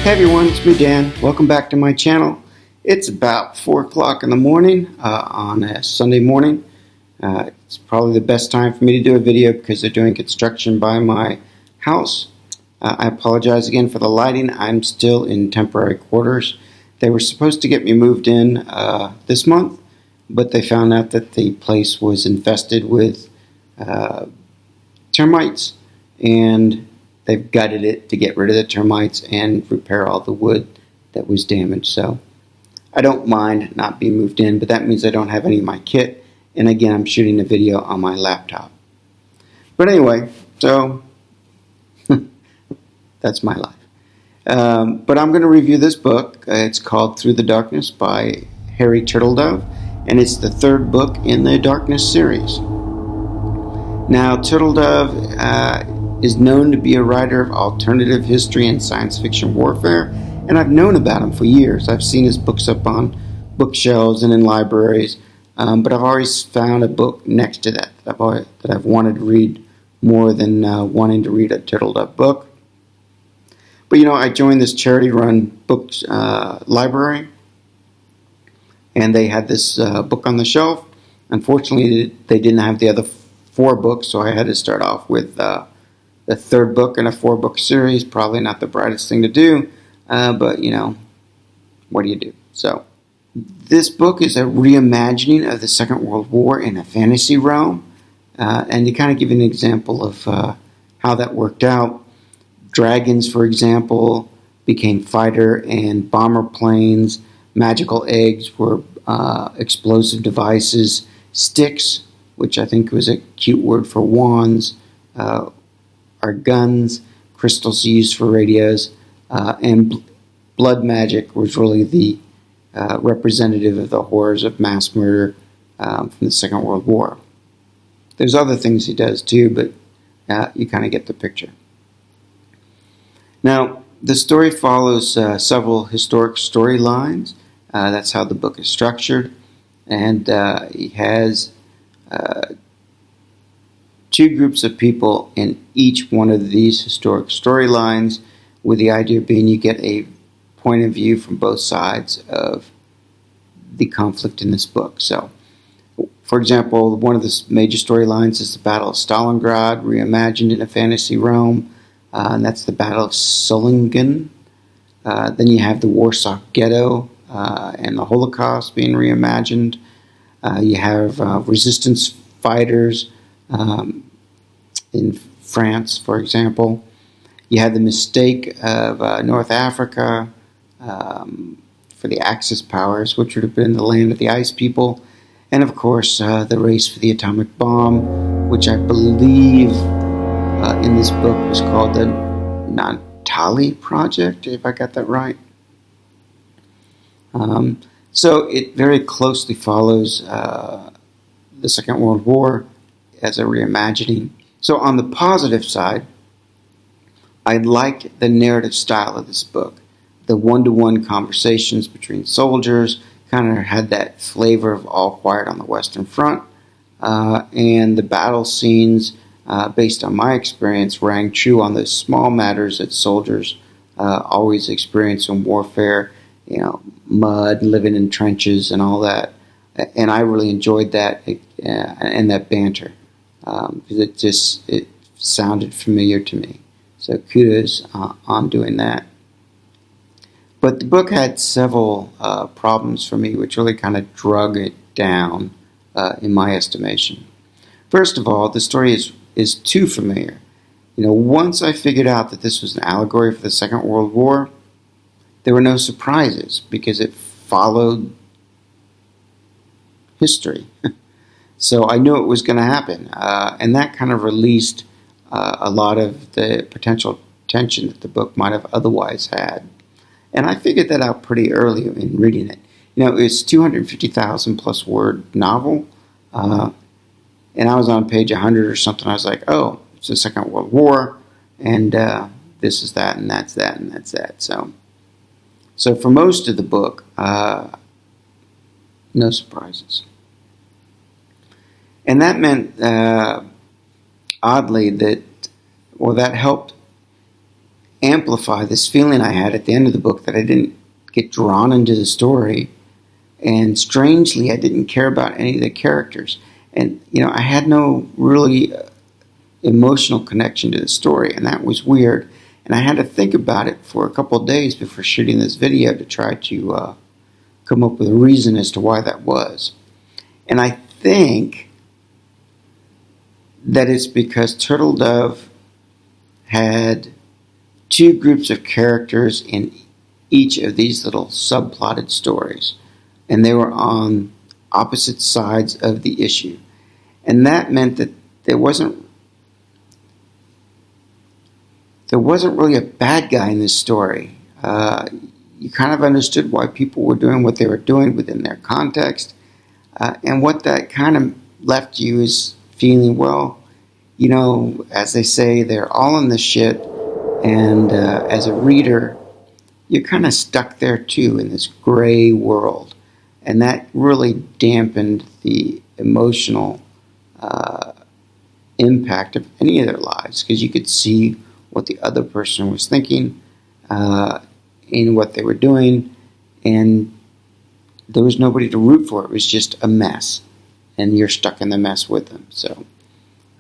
Hey everyone, it's me Dan. Welcome back to my channel. It's about 4 o'clock in the morning on a Sunday morning. It's probably the best time for me to do a video because they're doing construction by my house. I apologize again for the lighting. I'm still in temporary quarters. They were supposed to get me moved in this month, but they found out that the place was infested with termites, and they've gutted it to get rid of the termites and repair all the wood that was damaged. So I don't mind not being moved in, but that means I don't have any of my kit. And again, I'm shooting a video on my laptop. But anyway, so that's my life. But I'm going to review this book. It's called Through the Darkness by Harry Turtledove, and it's the third book in the Darkness series. Now, Turtledove is known to be a writer of alternative history and science fiction warfare, and I've known about him for years. I've seen his books up on bookshelves and in libraries, but I've always found a book next to that I've wanted to read more than wanting to read a Turtledove book. But I joined this charity-run books library, and they had this book on the shelf. Unfortunately, they didn't have the other 4 books, so I had to start off with the third book in a 4-book series. Probably not the brightest thing to do, but what do you do? So this book is a reimagining of the Second World War in a fantasy realm, and to kind of give you an example of how that worked out. Dragons, for example, became fighter and bomber planes. Magical eggs were explosive devices. Sticks, which I think was a cute word for wands, are guns. Crystals used for radios, and blood magic was really the representative of the horrors of mass murder from the Second World War. There's other things he does too, but you kind of get the picture. Now, the story follows several historic storylines. That's how the book is structured, and he has 2 groups of people in each one of these historic storylines, with the idea being you get a point of view from both sides of the conflict in this book. So, for example, one of the major storylines is the Battle of Stalingrad, reimagined in a fantasy realm, and that's the Battle of Solingen. Then you have the Warsaw Ghetto and the Holocaust being reimagined. You have resistance fighters in France, for example. You had the mistake of North Africa for the Axis powers, which would have been the land of the ice people. And of course, the race for the atomic bomb, which I believe in this book was called the Naantali Project, if I got that right. So it very closely follows the Second World War as a reimagining. So on the positive side, I liked the narrative style of this book. The one-to-one conversations between soldiers kind of had that flavor of All Quiet on the Western Front, and the battle scenes, based on my experience, rang true on those small matters that soldiers always experience in warfare, mud, living in trenches and all that. And I really enjoyed that and that banter, because it sounded familiar to me. So kudos on doing that. But the book had several problems for me, which really kind of drug it down in my estimation. First of all, the story is too familiar. Once I figured out that this was an allegory for the Second World War, there were no surprises because it followed history. So I knew it was going to happen, and that kind of released a lot of the potential tension that the book might have otherwise had. And I figured that out pretty early in reading it. It's 250,000 plus word novel, and I was on page 100 or something. I was like, oh, it's the Second World War, and this is that, and that's that, and that's that. So for most of the book, no surprises. And that meant, oddly, that helped amplify this feeling I had at the end of the book that I didn't get drawn into the story. And strangely, I didn't care about any of the characters. And, I had no really emotional connection to the story, and that was weird. And I had to think about it for a couple of days before shooting this video to try to come up with a reason as to why that was. And I think that it's because Turtledove had two groups of characters in each of these little subplotted stories, and they were on opposite sides of the issue. And that meant that there wasn't really a bad guy in this story. You kind of understood why people were doing what they were doing within their context. And what that kind of left you is feeling, well, as they say, they're all in the shit. And as a reader, you're kind of stuck there too in this gray world. And that really dampened the emotional impact of any of their lives, because you could see what the other person was thinking in what they were doing, and there was nobody to root for. It was just a mess, and you're stuck in the mess with them. So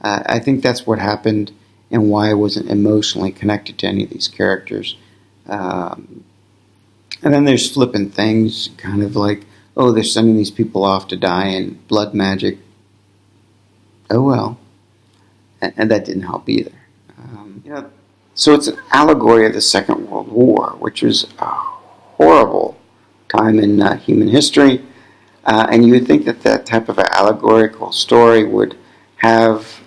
I think that's what happened and why I wasn't emotionally connected to any of these characters. And then there's flippant things, kind of like, oh, they're sending these people off to die in blood magic. Oh well. And that didn't help either. So it's an allegory of the Second World War, which was a horrible time in human history. And you would think that that type of an allegorical story would have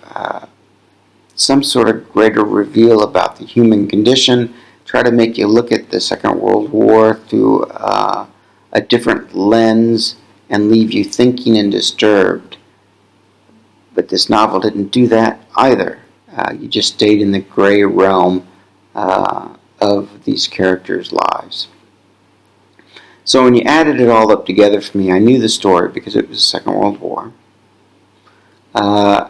some sort of greater reveal about the human condition, try to make you look at the Second World War through a different lens and leave you thinking and disturbed. But this novel didn't do that either. You just stayed in the gray realm of these characters' lives. So when you added it all up together for me, I knew the story because it was the Second World War. I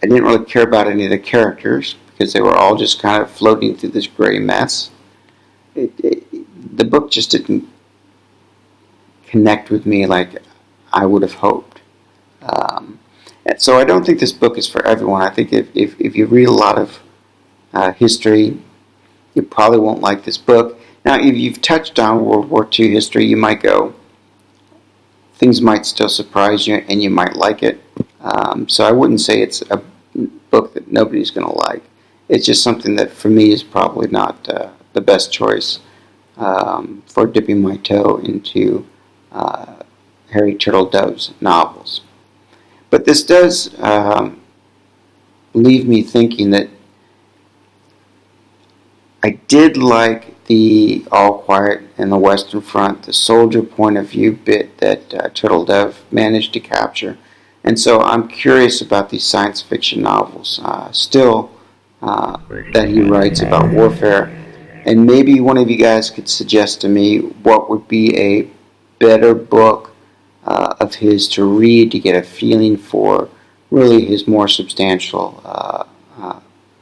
didn't really care about any of the characters because they were all just kind of floating through this gray mess. The book just didn't connect with me like I would have hoped. So I don't think this book is for everyone. I think if you read a lot of history, you probably won't like this book. Now, if you've touched on World War II history, you might go, things might still surprise you and you might like it. So I wouldn't say it's a book that nobody's going to like. It's just something that for me is probably not the best choice for dipping my toe into Harry Turtledove's novels. But this does leave me thinking that I did like the All Quiet in the Western Front, the soldier point of view bit that Turtledove managed to capture. And so I'm curious about these science fiction novels still that he writes about warfare. And maybe one of you guys could suggest to me what would be a better book of his to read to get a feeling for really his more substantial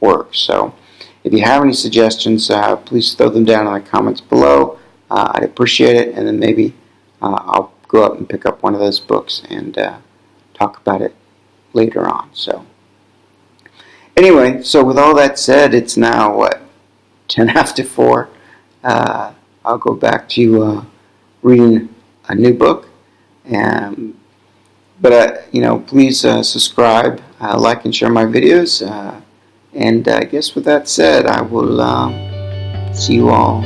work. So if you have any suggestions, please throw them down in the comments below. I'd appreciate it, and then maybe I'll go up and pick up one of those books and talk about it later on. So anyway, so with all that said, it's now 10 after 4. I'll go back to reading a new book. But please subscribe, like, and share my videos. And I guess with that said, I will see you all